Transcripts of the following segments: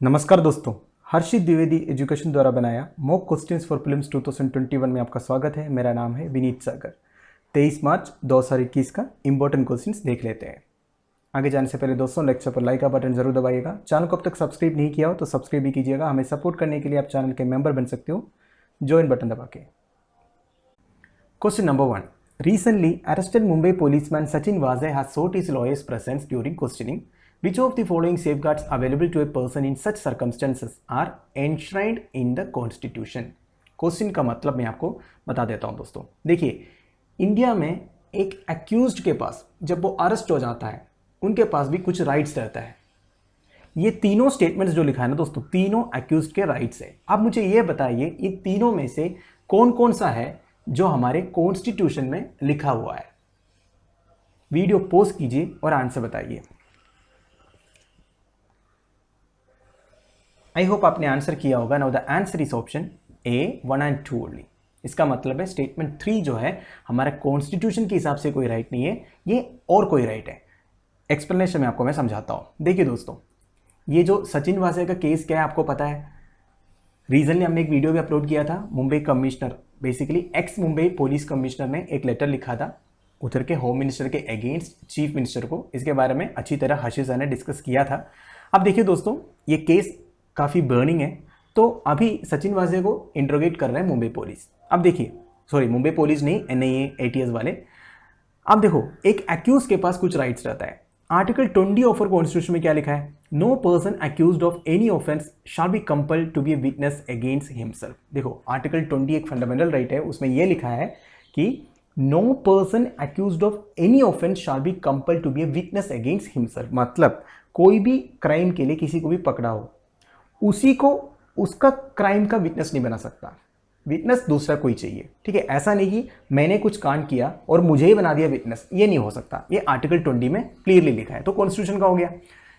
नमस्कार दोस्तों, हर्षित द्विवेदी एजुकेशन द्वारा बनाया मॉक क्वेश्चंस फॉर प्रीलिम्स 2021 में आपका स्वागत है। मेरा नाम है विनीत सागर। 23 मार्च 2021 का इंपॉर्टेंट क्वेश्चंस देख लेते हैं। आगे जाने से पहले दोस्तों लेक्चर पर लाइक का बटन जरूर दबाइएगा। चैनल को अब तक सब्सक्राइब नहीं किया हो तो सब्सक्राइब भी कीजिएगा। हमें सपोर्ट करने के लिए आप चैनल के मेंबर बन सकते हो ज्वाइन बटन दबा के। Question number 1, recently arrested Mumbai policeman Sachin Vazai has sought his lawyer's presence during questioning. Which of the following safeguards available to a person in such circumstances are enshrined in the Constitution? Question का मतलब मैं आपको बता देता हूं दोस्तों। देखिए, India में एक एक्यूज्ड के पास जब वो अरेस्ट हो जाता है उनके पास भी कुछ राइट्स रहता है। ये तीनों स्टेटमेंट्स जो लिखा है ना दोस्तों, तीनों एक्यूज्ड के राइट्स है। अब मुझे ये बताइए, ये तीनों में से कौन कौन सा है जो हमारे कॉन्स्टिट्यूशन में लिखा हुआ है। वीडियो पॉज कीजिए और आंसर बताइए। आई होप आपने आंसर किया होगा। Now the answer is option A 1 and 2 only. इसका मतलब है स्टेटमेंट 3 जो है हमारे कॉन्स्टिट्यूशन के हिसाब से कोई राइट नहीं है, ये और कोई राइट है। एक्सप्लेनेशन में आपको मैं समझाता हूं। देखिए दोस्तों, ये जो सचिन वाजे का केस क्या है आपको पता है। रीजनली हमने एक वीडियो भी अपलोड किया था। Mumbai commissioner, basically x Mumbai police commissioner ने एक लेटर लिखा था उधर के होम मिनिस्टर के अगेंस्ट चीफ मिनिस्टर को। इसके बारे में अच्छी तरह हर्षित सर ने डिस्कस किया था। अब देखिए दोस्तों, ये केस काफ़ी बर्निंग है, तो अभी सचिन वाजे को इंट्रोगेट कर रहे हैं मुंबई पुलिस। अब देखिए, सॉरी मुंबई पुलिस नहीं, NIA ATS वाले। अब देखो, एक एक्यूज के पास कुछ राइट्स रहता है। आर्टिकल 20 ऑफ आवर कॉन्स्टिट्यूशन में क्या लिखा है? No person accused of any offence shall be compelled to be a witness against himself. देखो, आर्टिकल 20 एक फंडामेंटल राइट है, उसमें यह लिखा है कि no person accused of any offence shall be compelled to be a witness against himself. मतलब कोई भी क्राइम के लिए किसी को भी पकड़ा हो, उसी को उसका क्राइम का विटनेस नहीं बना सकता। विटनेस दूसरा कोई चाहिए, ठीक है। ऐसा नहीं कि मैंने कुछ कांड किया और मुझे ही बना दिया विटनेस, ये नहीं हो सकता। ये आर्टिकल 20 में क्लियरली लिखा है, तो कॉन्स्टिट्यूशन का हो गया।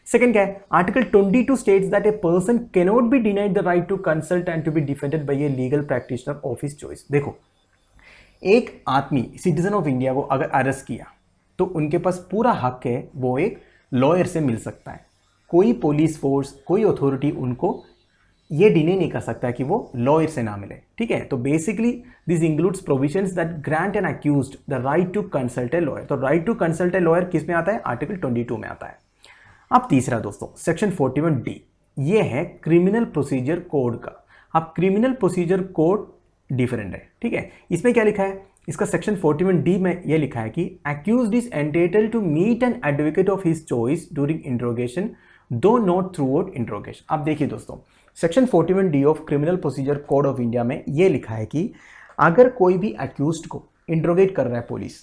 सेकंड क्या है? Article 22 states that a person can not be denied the right to consult and to be defended by a legal practitioner of his choice. देखो, एक आदमी सिटीजन ऑफ इंडिया को अगर अरेस्ट किया तो उनके पास पूरा हक है, वो एक लॉयर से मिल सकता है। कोई पुलिस फोर्स, कोई अथॉरिटी उनको ये डिने नहीं कर सकता कि वो लॉयर से ना मिले, ठीक है। तो basically this includes provisions that grant an accused the right to consult a lawyer. तो right to consult a lawyer किस में आता है? आर्टिकल 22 में आता है। अब तीसरा दोस्तों, सेक्शन 41D, ये है क्रिमिनल प्रोसीजर कोड का। अब क्रिमिनल प्रोसीजर कोड डिफरेंट है, ठीक है। इसमें क्या लिखा है? इसका सेक्शन 41D में यह लिखा है कि accused is entitled to meet an advocate of his choice during interrogation, though not throughout interrogation. अब देखिए दोस्तों, section 41D of criminal procedure code of India में यह लिखा है कि अगर कोई भी अक्यूज्ड को इंट्रोगेट कर रहा है पुलिस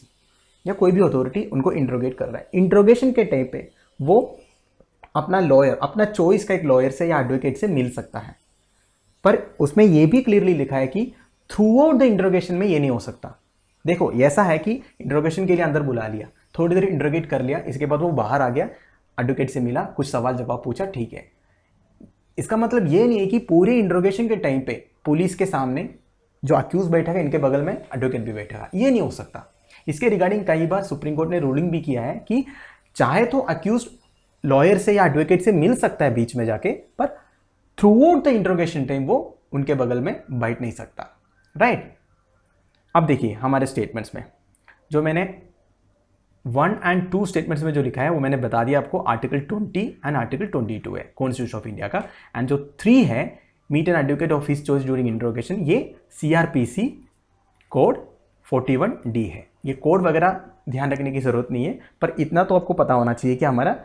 या कोई भी अथॉरिटी उनको इंट्रोगेट कर रहा है, इंट्रोगेशन के टाइम पे वो अपना लॉयर, अपना चॉइस का एक लॉयर से या एडवोकेट से मिल सकता है। पर उसमें यह भी क्लियरली लिखा है कि थ्रू आउट द इंट्रोगेशन में ये नहीं हो सकता। देखो, ऐसा है कि इंट्रोगेशन के लिए अंदर बुला लिया, थोड़ी देर इंट्रोगेट कर लिया, इसके बाद वो बाहर आ गया, एडवोकेट से मिला, कुछ सवाल जवाब पूछा, ठीक है। इसका मतलब ये नहीं है कि पूरे इंट्रोगेशन के टाइम पे पुलिस के सामने जो अक्यूज बैठेगा, इनके बगल में एडवोकेट भी बैठेगा, ये नहीं हो सकता। इसके रिगार्डिंग कई बार सुप्रीम कोर्ट ने रूलिंग भी किया है कि चाहे तो अक्यूज लॉयर से या एडवोकेट से मिल सकता है बीच में जाके, पर through out the interrogation time वो उनके बगल में बैठ नहीं सकता, राइट। अब देखिए हमारे स्टेटमेंट्स में जो मैंने 1 and 2 स्टेटमेंट्स में जो लिखा है वो मैंने बता दिया आपको। आर्टिकल 20 एंड आर्टिकल 22 है कॉन्स्टिट्यूशन ऑफ इंडिया का। एंड जो 3 है, meet an advocate of his choice during interrogation, ये CRPC कोड 41D है। ये कोड वगैरह ध्यान रखने की जरूरत नहीं है, पर इतना तो आपको पता होना चाहिए कि हमारा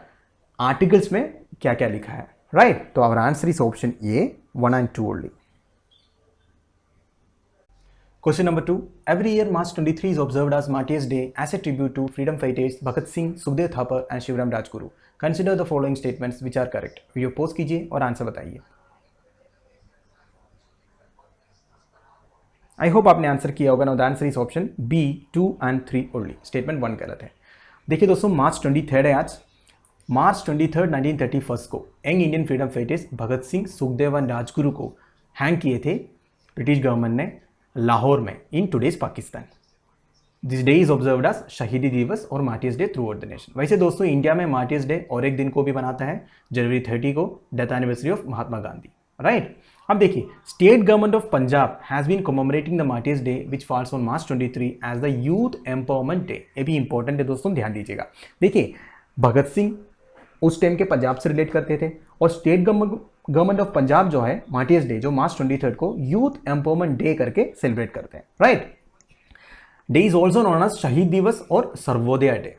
आर्टिकल्स में क्या क्या लिखा है, राइट। तो our answer is option A 1 and 2 only. Question number 2. Every year March 23 is observed as Martyrs Day as a tribute to freedom fighters Bhagat Singh, Sukhdev Thapar and Shivram Rajguru. Consider the following statements which are correct. Video pause कीजिए और answer बताइए। I hope आपने answer किया होगा। Now the answer is option B 2 and 3 only. Statement 1 गलत है। देखिए दोस्तों, मार्च 23 है आज। मार्च 23, 1931 को young Indian freedom fighters Bhagat Singh, Sukhdev and Rajguru को हैंग किए थे ब्रिटिश गवर्नमेंट ने लाहौर में, in today's Pakistan. This day is observed as Shaheedi Diwas और martyrs day throughout the nation. वैसे दोस्तों इंडिया में मार्टियर्स डे और एक दिन को भी बनाता है, जनवरी 30 को, death anniversary of Mahatma Gandhi, right. अब देखिए, state government of Punjab has been commemorating the martyrs day which falls on March 23 as the youth empowerment day. ये भी इंपॉर्टेंट है दोस्तों, ध्यान दीजिएगा। देखिए, भगत सिंह उस टाइम के पंजाब से रिलेट करते थे और स्टेट गवर्नमेंट ऑफ पंजाब जो है मार्टियर्स डे जो मार्च 23 को यूथ एम्पावरमेंट डे करके सेलिब्रेट करते हैं, right. Day is also known as Shaheed Diwas और सर्वोदय डे।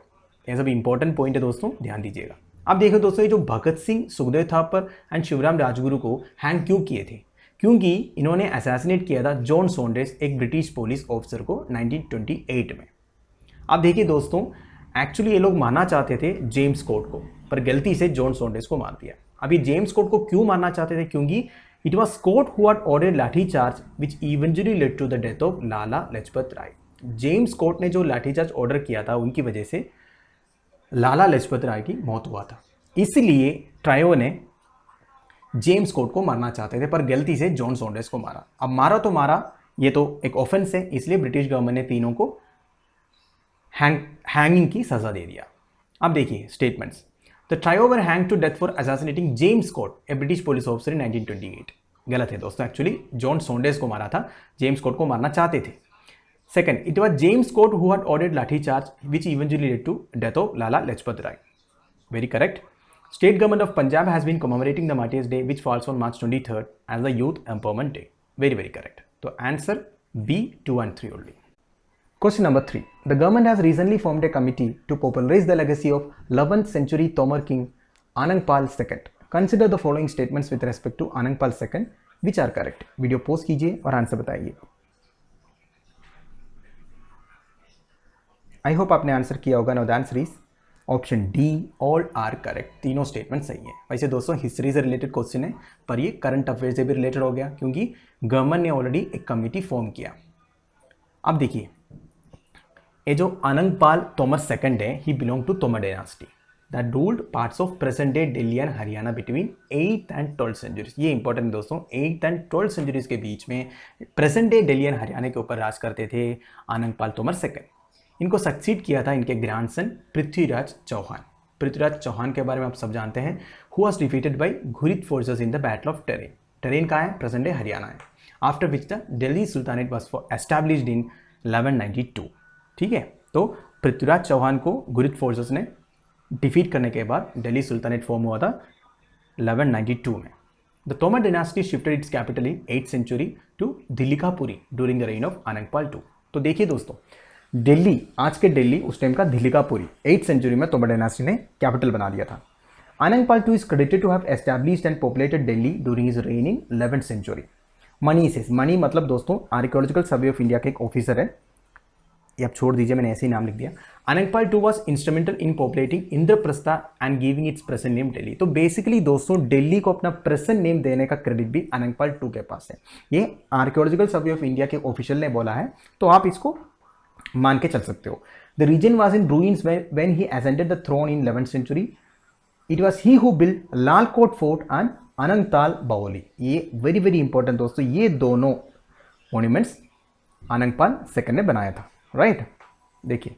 ये सब इंपॉर्टेंट पॉइंट है दोस्तों, ध्यान दीजिएगा। अब देखो दोस्तों, ये जो भगत सिंह, सुखदेव थापर एंड शिवराम राजगुरु को हैंग क्यों किए थे? क्योंकि इन्होंने असैसिनेट किया था जॉन सॉन्डेस, एक ब्रिटिश पुलिस ऑफिसर को 1928 में। अब देखिए दोस्तों, एक्चुअली ये लोग मारना चाहते थे जेम्स कोर्ट को, पर गलती से जॉन सॉन्डेस को मार दिया। अब ये जेम्स कोर्ट को क्यों मारना चाहते थे? क्योंकि इट वॉज कोर्ट who had ordered lathi charge which eventually led to the death of Lala Lajpat Rai. James कोर्ट ने जो लाठीचार्ज ऑर्डर किया था, उनकी वजह से लाला लाजपत राय की मौत हुआ था। इसलिए ट्रायो ने जेम्स कोर्ट को मारना चाहते थे, पर गलती से जॉन सॉन्डेस को मारा। अब मारा तो मारा, ये तो एक ऑफेंस है, इसलिए ब्रिटिश गवर्नमेंट ने तीनों को हैंगिंग की सजा दे दिया। अब देखिए statements. The trio were hang to death for assassinating James कोर्ट, a British police officer in 1928। गलत है दोस्तों, एक्चुअली जॉन सॉन्डेस को मारा था, जेम्स कोर्ट को मारना चाहते थे। Second, it was James Court who had ordered lathi charge, which eventually led to death of Lala Lajpat Rai. Very correct. State government of Punjab has been commemorating the Martyrs Day, which falls on March 23rd as the Youth Empowerment Day. Very, very correct. So answer B, 2 and 3 only. Question number 3. The government has recently formed a committee to popularize the legacy of 11th century Tomar king Anangpal II. Consider the following statements with respect to Anangpal II, which are correct. Video pause कीजिए और answer बताइए। I hope आपने answer किया होगा। No the answer is option D, all are correct. तीनों statement सही है। वैसे दोस्तों हिस्ट्री से रिलेटेड क्वेश्चन है, पर ये करंट अफेयर से भी रिलेटेड हो गया, क्योंकि गवर्नमेंट ने ऑलरेडी एक कमेटी फॉर्म किया। अब देखिए, ये जो अनंगपाल तोमर सेकंड है, he belong to Tomar dynasty that ruled parts of present day Delhi and Haryana between 8th and 12th centuries. ये इंपॉर्टेंट है दोस्तों, 8th and 12th सेंचुरीज के बीच में present day Delhi and Haryana के ऊपर राज करते थे अनंगपाल तोमर सेकंड। इनको सक्सीड किया था इनके ग्रैंडसन पृथ्वीराज चौहान। पृथ्वीराज चौहान के बारे में आप सब जानते हैं, who was defeated by Ghurid forces in the battle of terrain. Terrain कहाँ है? प्रेजेंट डे हरियाणा है। After which the Delhi sultanate was established in 1192। ठीक है, तो पृथ्वीराज चौहान को घुरिद फोर्सेस ने डिफीट करने के बाद दिल्ली सुल्तानेट फॉर्म हुआ था 1192 में। The Tomar dynasty shifted its capital in 8th century to Dhillikapuri during the reign of Anangpal II। तो देखिए दोस्तों, दिल्ली, आज के दिल्ली, उस टाइम का दिल्लिकापुरी 8th सेंचुरी में तोमर डायनास्टी ने कैपिटल बना दिया था। Anangpal II is credited to have established and populated Delhi during his reign in 11th century. मनी से, मनी मतलब दोस्तों आर्कियोलॉजिकल सर्वे ऑफ इंडिया के एक ऑफिसर है, ये आप छोड़ दीजिए, मैंने ऐसे ही नाम लिख दिया। Anangpal II was instrumental in populating Indraprastha and giving its present name Delhi. तो बेसिकली दोस्तों दिल्ली को अपना प्रेजेंट नेम देने का क्रेडिट भी अनंगपाल II के पास है। ये आर्कियोलॉजिकल सर्वे ऑफ इंडिया के ऑफिशियल ने बोला है, तो आप इसको मान के चल सकते हो। The reason was in ruins when he ascended the throne in 11th century. It was he who build Lalkot fort and Anangtal baoli. ये वेरी वेरी इंपॉर्टेंट दोस्तों, ये दोनों मॉन्यूमेंट्स अनंगपाल II ने बनाया था, राइट। देखिए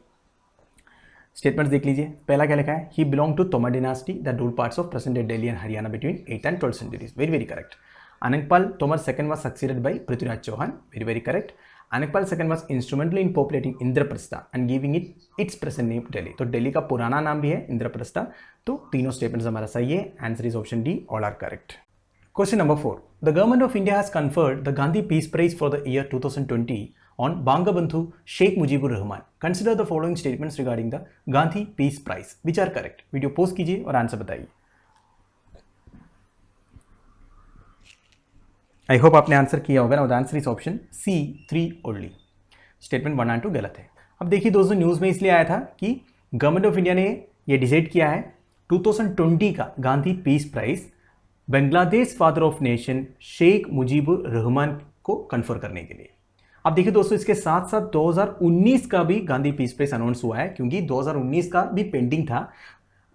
स्टेटमेंट्स देख लीजिए। पहला क्या लिखा है? He belong to Tomar dynasty that ruled parts of present day Delhi and Haryana between 8th and 12th centuries। Very very correct. Anangpal Tomar II was succeeded by Prithviraj Chauhan. Very very correct. Anangpal II was instrumental in populating Indraprastha and giving it its present name Delhi. तो दिल्ली का पुराना नाम भी है इंद्रप्रस्था। तो तीनों statements हमारा सही है। Answer is option D, all are correct. Question number 4. The government of India has conferred the Gandhi Peace Prize for the year 2020 on Bangabandhu Sheikh Mujibur Rahman. Consider the following statements regarding the Gandhi Peace Prize, which are correct. Video post कीजिए और answer बताइए। I hope आपने answer किया होगा ना। The answer is option C, 3 only. Statement 1 and 2 गलत है। अब देखिए दोस्तों, न्यूज़ में इसलिए आया था कि गवर्नमेंट ऑफ इंडिया ने ये डिसाइड किया है 2020 का Gandhi peace prize Bangladesh father of nation Sheikh Mujibur Rahman को कन्फर करने के लिए। अब देखिए दोस्तों, इसके साथ साथ 2019 का भी गांधी पीस प्राइज अनाउंस हुआ है, क्योंकि 2019 का भी पेंडिंग था।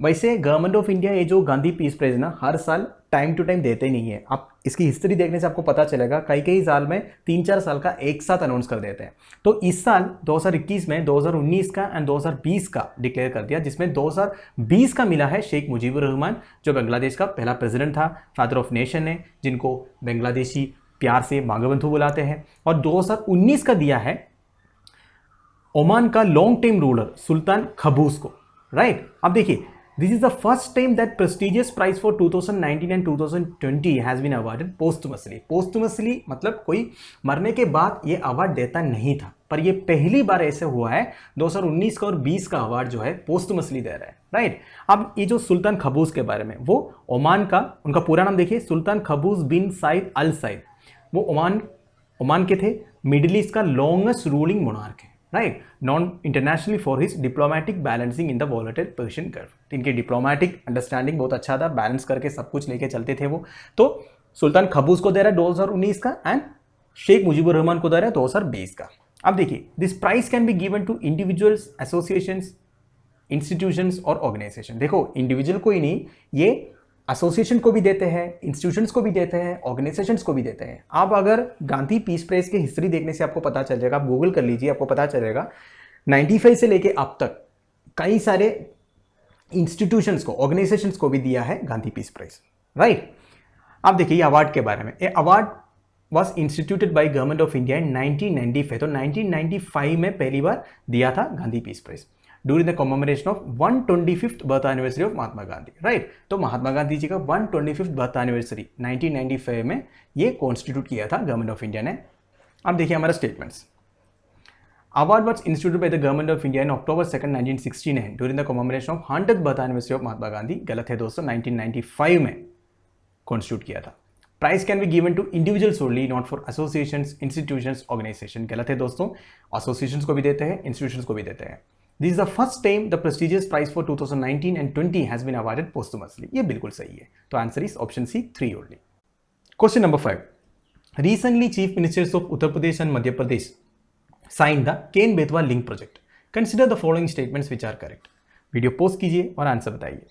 वैसे गवर्नमेंट ऑफ इंडिया ये जो गांधी पीस प्राइज ना हर साल टाइम टू टाइम देते नहीं है। आप इसकी हिस्ट्री देखने से आपको पता चलेगा कई कई साल में 3-4 साल का एक साथ अनाउंस कर देते हैं। तो इस साल 2021 में 2019 का एंड 2020 का डिक्लेयर कर दिया, जिसमें 2020 का मिला है शेख मुजीबुर रहमान, जो बांग्लादेश का पहला प्रेसिडेंट था, फादर ऑफ नेशन है, जिनको बांग्लादेशी प्यार से बांगबंधु बुलाते हैं। और 2019 का दिया है ओमान का लॉन्ग टाइम रूलर सुल्तान खबूस को, राइट। अब देखिए, this is the first time that prestigious prize for 2019 and 2020 has been awarded posthumously। posthumously मतलब कोई मरने के बाद ये अवार्ड देता नहीं था, पर ये पहली बार ऐसे हुआ है 2019 का और 20 का अवार्ड जो है पोस्टमसली दे रहा है, राइट। अब ये जो सुल्तान खबूस के बारे में, वो ओमान का, उनका पूरा नाम देखिए, सुल्तान खबूस बिन साइद अल साइद। वो ओमान के थे, मिडिल ईस्ट का लॉन्गेस्ट रूलिंग मोनार्क है, right. Non internationally for his diplomatic balancing in the volatile Persian gulf. इनके डिप्लोमेटिक अंडरस्टैंडिंग बहुत अच्छा था, बैलेंस करके सब कुछ लेके चलते थे वो। तो सुल्तान खबूस को दे रहा है 2019 का एंड शेख मुजीबुर रहमान को दे रहा है 2020 का। अब देखिए, this prize can be given to individuals, associations, institutions और ऑर्गेनाइजेशन। देखो, इंडिविजुअल को ही नहीं, ये एसोसिएशन को भी देते हैं, इंस्टीट्यूशंस को भी देते हैं, ऑर्गेनाइजेशंस को भी देते हैं। आप अगर गांधी पीस प्राइज की हिस्ट्री देखने से आपको पता चल जाएगा, आप गूगल कर लीजिए, आपको पता चलेगा 95 से लेके अब तक कई सारे इंस्टीट्यूशंस को, ऑर्गेनाइजेशंस को भी दिया है गांधी पीस प्राइज, राइट। अब देखिए अवार्ड के बारे में। ये award was instituted by government of India in 1995। तो 1995 में पहली बार दिया था Gandhi peace prize during the commemoration of 125th birth anniversary of Mahatma Gandhi, right. तो महात्मा गांधी जी का 125th बर्थ एनिवर्सरी 1995 में ये कॉन्स्टिट्यूट किया था गवर्नमेंट ऑफ इंडिया ने। अब देखिए हमारा statements. Award was instituted by the government of India in October 2, 1969 during the commemoration of 100th birth anniversary of Mahatma Gandhi. गलत है दोस्तों, 1995 में कॉन्स्टिट्यूट किया था। Prize can be given to individuals only, not for associations, institutions, organisation. गलत है दोस्तों, associations को भी देते हैं, इंस्टीट्यूशंस को भी देते हैं। This is the first time the prestigious prize for 2019 and 20 has been awarded posthumously। ये बिल्कुल सही है। तो answer is option C 3 only. Question number 5। Recently chief ministers of Uttar Pradesh and Madhya Pradesh signed the Ken Betwa link project. Consider the following statements which are correct. Video post कीजिए और answer बताइए।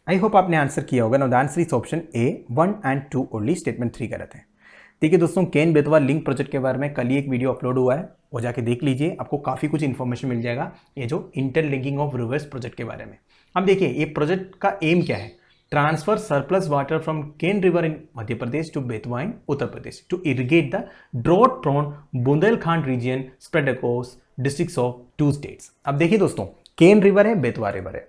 I hope आपने answer किया होगा। Now the answer is option A 1 and 2 only. Statement 3 गलत है। देखिए दोस्तों, केन बेतवा लिंक प्रोजेक्ट के बारे में कल ही एक वीडियो अपलोड हुआ है, वो जाके देख लीजिए, आपको काफ़ी कुछ इन्फॉर्मेशन मिल जाएगा ये जो इंटरलिंकिंग ऑफ रिवर्स प्रोजेक्ट के बारे में। अब देखिए, ये प्रोजेक्ट का एम क्या है? Transfer surplus water from Ken river in Madhya Pradesh to Betwa in Uttar Pradesh to irrigate the drought prone Bundelkhand region spread across districts of 2 states. अब देखिए दोस्तों, केन रिवर है, बेतवा रिवर है,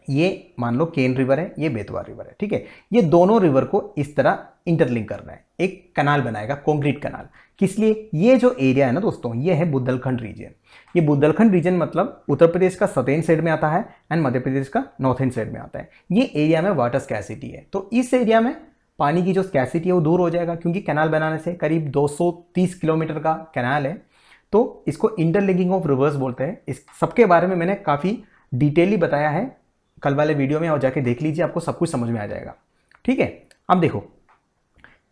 ये मान लो केन रिवर है, ये बेतवा रिवर है, ठीक है। ये दोनों रिवर को इस तरह इंटरलिंक करना है, एक कनाल बनाएगा, कंक्रीट कनाल। किस लिए? ये जो एरिया है ना दोस्तों, ये है बुंदेलखंड रीजन। ये बुंदेलखंड रीजन मतलब उत्तर प्रदेश का साउथर्न साइड में आता है एंड मध्य प्रदेश का नॉर्थर्न साइड में आता है। ये एरिया में वाटर स्कैसिटी है, तो इस एरिया में पानी की जो स्कैसिटी है वो दूर हो जाएगा, क्योंकि कैनाल बनाने से करीब 230 किलोमीटर का कैनाल है, तो इसको इंटरलिंकिंग ऑफ रिवर्स बोलते हैं। इस सबके बारे में मैंने काफ़ी डिटेली बताया है कल वाले वीडियो में, और जाके देख लीजिए, आपको सब कुछ समझ में आ जाएगा, ठीक है। अब देखो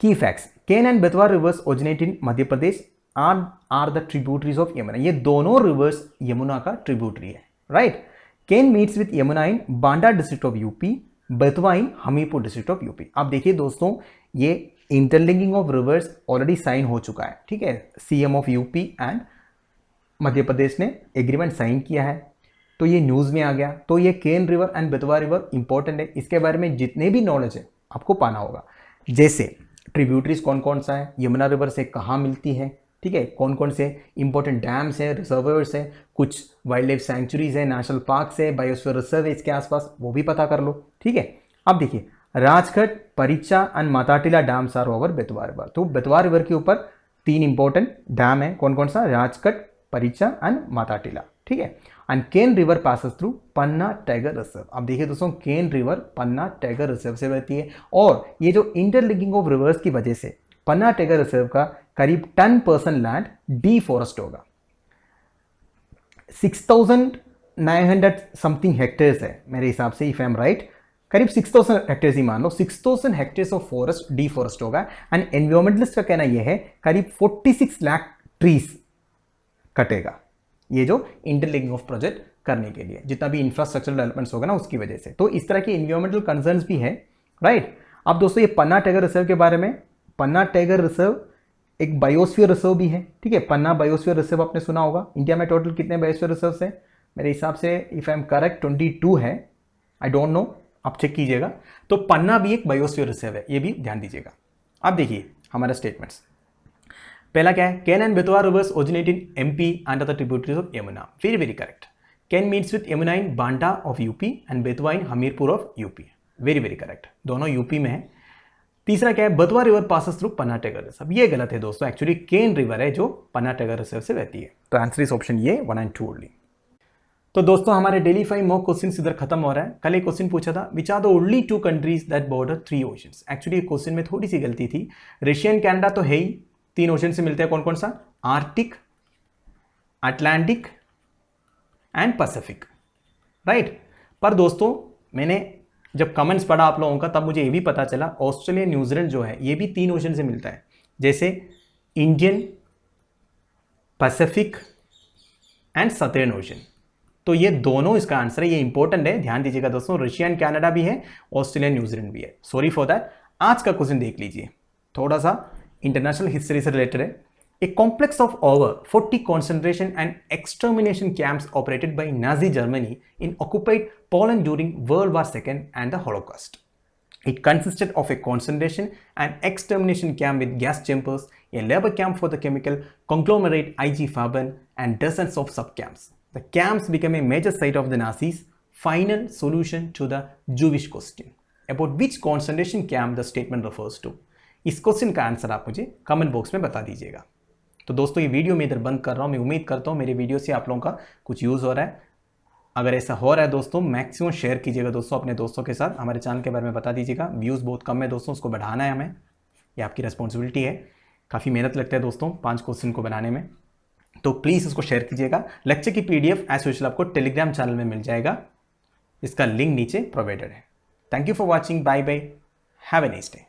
की facts. Ken and Betwa rivers originate in Madhya Pradesh are the tributaries of Yamuna. ये दोनों रिवर्स यमुना का ट्रिब्यूटरी है, right. Ken meets with Yamuna in Banda district of UP, Betwa in Hamirpur district of UP. अब देखिए दोस्तों, ये interlinking of rivers already sign हो चुका है, ठीक है। CM of UP and Madhya Pradesh ने एग्रीमेंट साइन किया है, तो ये न्यूज़ में आ गया। तो ये Ken river and Betwa river important है, इसके बारे में जितने भी नॉलेज है आपको पाना होगा। जैसे ट्रिब्यूटरीज कौन कौन सा है, यमुना रिवर से कहाँ मिलती है, ठीक है, कौन कौन से इंपॉर्टेंट डैम्स है, रिजर्वर्स है, कुछ वाइल्ड लाइफ सेंचुरीज है, नेशनल पार्क है, बायोस्फीयर रिजर्व है इसके आसपास, वो भी पता कर लो, ठीक है। अब देखिए, Rajgarh, Paricha and Matatila dams are over Betwa river. तो बेतवा रिवर के ऊपर 3 इंपॉर्टेंट डैम है, कौन कौन सा? राजगढ़, परिचा एंड माताटीला, ठीक है। And Ken river passes through Panna tiger reserve. अब देखिए दोस्तों, Ken river Panna tiger reserve से बहती है, और ये जो इंटरलिंकिंग ऑफ रिवर्स की वजह से पन्ना टाइगर रिजर्व का करीब 10% लैंड डीफॉरेस्ट होगा। 6,900 समथिंग हेक्टेयर्स है मेरे हिसाब से, इफ आई एम राइट, करीब 6,000 हेक्टेयर्स ही मान लो, 6,000 हेक्टेयर्स ऑफ फॉरेस्ट डीफॉरेस्ट होगा। एंड एनवायरमेंटलिस्ट का कहना यह है करीब 46 लाख ट्रीज कटेगा। ये जो इंटरलिंकिंग ऑफ प्रोजेक्ट करने के लिए जितना भी इंफ्रास्ट्रक्चर डेवलपमेंट्स होगा ना उसकी वजह से। तो इस तरह की इन्वायरमेंटल कंसर्न्स भी है, राइट। अब दोस्तों ये पन्ना टाइगर रिजर्व के बारे में, पन्ना टाइगर रिजर्व एक बायोस्फीयर रिजर्व भी है, ठीक है। पन्ना बायोस्फीयर रिजर्व आपने सुना होगा। इंडिया में टोटल कितने बायोस्फीयर रिजर्व्स हैं? मेरे हिसाब से इफ आई एम करेक्ट 22 है, आई डोंट नो, आप चेक कीजिएगा। तो पन्ना भी एक बायोस्फीयर रिजर्व है, ये भी ध्यान दीजिएगा। अब देखिए हमारा स्टेटमेंट्स, पहला क्या है? Ken and Betwa rivers originate in MP and other tributaries of Yamuna. Very very correct. Ken meets with Yamuna in Banda of UP and Betwa in Hamirpur of UP. Very very correct, दोनों यूपी में है। तीसरा क्या है? Betwa river passes through Panna tiger reserve. ये गलत है दोस्तों, एक्चुअली केन रिवर है जो पन्ना टाइगर रिजर्व से बहती है। तो आंसर इस ऑप्शन ये 1 and 2 ओनली। तो दोस्तों हमारे डेली 5 मॉक क्वेश्चन इधर खत्म हो रहा है। कल एक क्वेश्चन पूछा था, which are the only 2 countries that border 3 oceans. Actually question में थोड़ी सी गलती थी। रशिया एंड कनाडा तो है ही, 3 ओशन से मिलते हैं। कौन कौन सा? Arctic, Atlantic and Pacific, right. पर दोस्तों मैंने जब कमेंट्स पढ़ा आप लोगों का तब मुझे ये भी पता चला ऑस्ट्रेलिया न्यूजीलैंड जो है ये भी 3 ओशन से मिलता है, जैसे Indian, Pacific and southern ocean. तो ये दोनों इसका आंसर है, ये इंपॉर्टेंट है, ध्यान दीजिएगा दोस्तों। रशिया एंड कनाडा भी है, ऑस्ट्रेलिया न्यूजीलैंड भी है। Sorry for that. आज का क्वेश्चन देख लीजिए, थोड़ा सा इंटरनेशनल हिस्ट्री से रिलेटेड है। A complex of over 40 concentration and extermination camps operated by Nazi Germany in occupied Poland during World War II and the Holocaust. It consisted of a concentration and extermination camp with gas chambers, a labor camp for the chemical conglomerate IG Farben, and dozens of subcamps. The camps became a major site of the Nazis' final solution to the Jewish question. About which concentration camp the statement refers to? इस question का answer आप मुझे comment box में बता दीजिएगा। तो दोस्तों ये वीडियो मैं इधर बंद कर रहा हूँ। मैं उम्मीद करता हूँ मेरे वीडियो से आप लोगों का कुछ यूज़ हो रहा है। अगर ऐसा हो रहा है दोस्तों, मैक्सिमम शेयर कीजिएगा दोस्तों अपने दोस्तों के साथ। हमारे चैनल के बारे में बता दीजिएगा। व्यूज़ बहुत कम है दोस्तों, उसको बढ़ाना है हमें, ये आपकी रिस्पॉन्सिबिलिटी है। काफ़ी मेहनत लगता है दोस्तों 5 क्वेश्चन को बनाने में, तो प्लीज़ उसको शेयर कीजिएगा। लेक्चर की PDF एज यूजुअल आपको टेलीग्राम चैनल में मिल जाएगा, इसका लिंक नीचे प्रोवाइडेड है। Thank you for watching, bye bye, have a nice day.